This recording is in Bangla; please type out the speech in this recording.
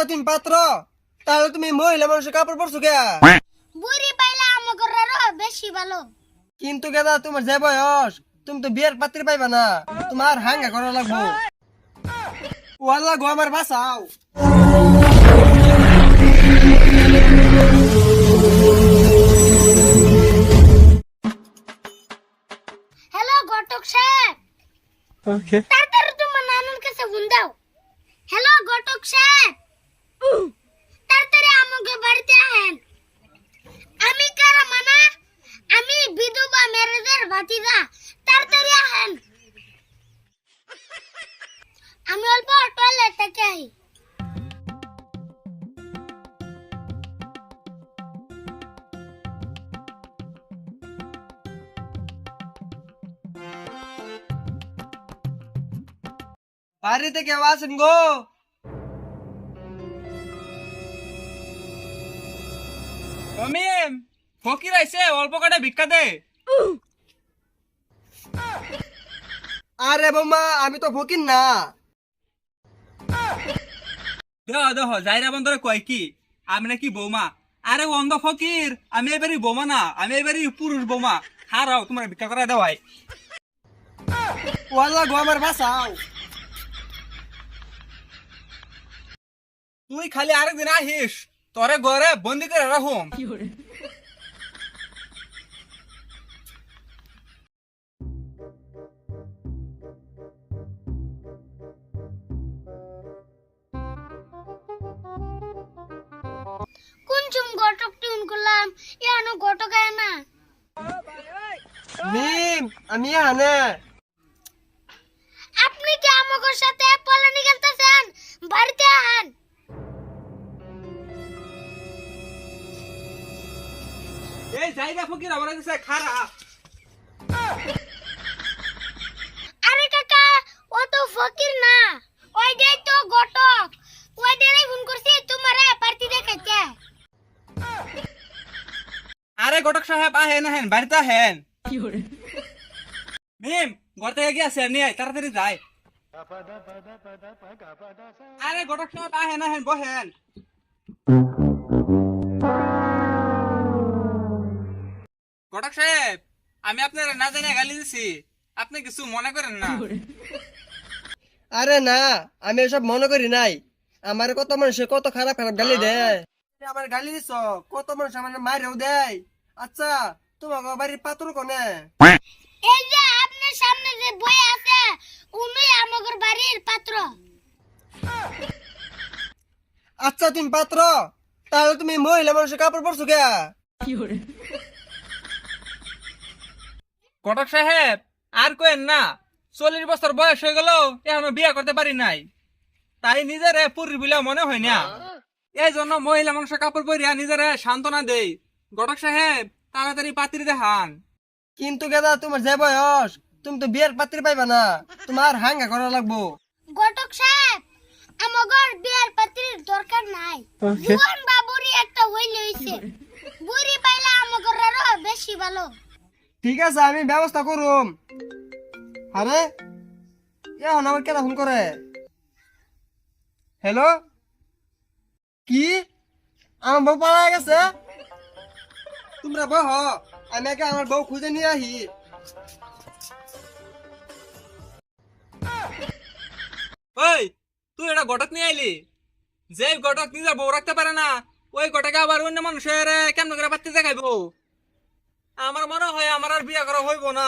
তুমি পাত্র, তাহলে তুমি মহিলা মানুষের কাপড় পরছো কে? বুড়ি পাইলে আমাকে আরো বেশি ভালো। কিন্তু গেদা তোমার যে বয়স, তুমি তো বিয়ের পাত্রী পাইবা না, তোমার হাঙ্গা করা লাগবো। ওয়াল্লা গো আমার বাঁচাও। হ্যালো ঘটক সাহেব, তাড়াতাড়ি তোমার নানুর কাছে ফোন দাও। হ্যালো ঘটক সাহেব, তাড়াতাড়ি আমাকে বাড়িতে আহেন। আমি কারা মানা, আমি বিধবা মেরেদের ভাতিজা, তাড়াতাড়ি আহেন। আমি অল্প টয়লেট থেকে আই। বাড়িতে কেউ আছেন গো? অমিম ফকির আইছে, অল্প কটা ভিক্ষা দে। আরে বোমা, আমি তো ফকির না। দেহ দেহ যাইরা বন্ধরে কয় কি আমি নাকি বৌমা? আরে অন্ধ ফকির, আমি এবারই বৌমা না, আমি এবারই পুরুষ বৌমা। হারাও তোমার ভিক্ষা করা দেওয়াই। ওয়াল্লা গো আমার বাঁচাও। তুই খালি আরেকদিন আহিস, তোরে ঘরে বন্দি করে রাখুম। কোন চুম ঘটক টিউন করলাম, এখনো ঘটক আয় না। মিম, আমি আনে। আপনি কি আমাকে সাথে পলানি খেলতেছেন? বাড়িতে আহেন। এই যাইরা ফকির আমার কাছে খারা। আরে কাকা, ও তো ফকির না, ওইটাই তো ঘটক। ওইটারই ফোন করছি তোমারে পার্টি দেখাইতে। আরে ঘটক সাহেব আহেন আহেন, বাড়িতে আহেন। মিম ঘর থেকে গিয়েছে, নিয়ে আয়, তাড়াতাড়ি যাই। আরে ঘটক সাহেব আহেন আহেন, বহেন। ঘটক সাহেব, আমি আপনার না জানিয়ে গালি দিছি, আপনি কিছু মনে করেন না। আরে না, আমি এসব মনে করি নাই। আমার কত মানুষ কত খারাপ খারাপ গালি দেয়। আমার গালি দিছ, কত মানুষ আমার মাইরেও দেয়। আচ্ছা, তোমাকে বাড়ির পাত্র কোনে? এই যে আপনার সামনে যে বই আছে, উনি আমাদের বাড়ির পাত্র। আচ্ছা তুমি পাত্র, তাহলে তুমি মহিলা মানুষের কাপড় পরছো কে? ঘটক সাহেব আর কোয়েন না, 40 বছর বয়স হয়ে গেল, এখনো বিয়ে করতে পারি নাই, তাই নিজের পুরী বলে মনে হয় না। এই জন্য মহিলা মানুষের কাপড় পরিয়া নিজের সান্ত্বনা দেই। ঘটক সাহেব তাড়াতাড়ি পাত্রী দেখান। কিন্তু গেদা তোমার যে বয়স, তুমি তো বিয়ের পাত্রী পাইবা না, তোমার হাঙ্গা করা লাগবো। ঘটক সাহেব, আমাদের বিয়ার পাত্রীর দরকার নাই। জুয়ান বা বুড়ি একটা হইলে হইছে। বুড়ি পাইলে আমাদের আরো বেশি ভালো। ঠিক আছে, আমি ব্যবস্থা করুম। আরে এখন আমার কেন ফোন করে? হ্যালো, কি আমার বউ পালা গেছে? তোমরা বহ, আমি আগে আমার বউ খুঁজে নিয়ে আহি। ওই তুই এটা ঘটক নিয়ে আইলি, যে ঘটক নিজের বউ রাখতে পারে না, ওই ঘটকে আবার অন্য মানুষের কেমন করে পাত্রী দেখাইবো? আমার মনে হয় আমার আর বিয়ে করা হইব না।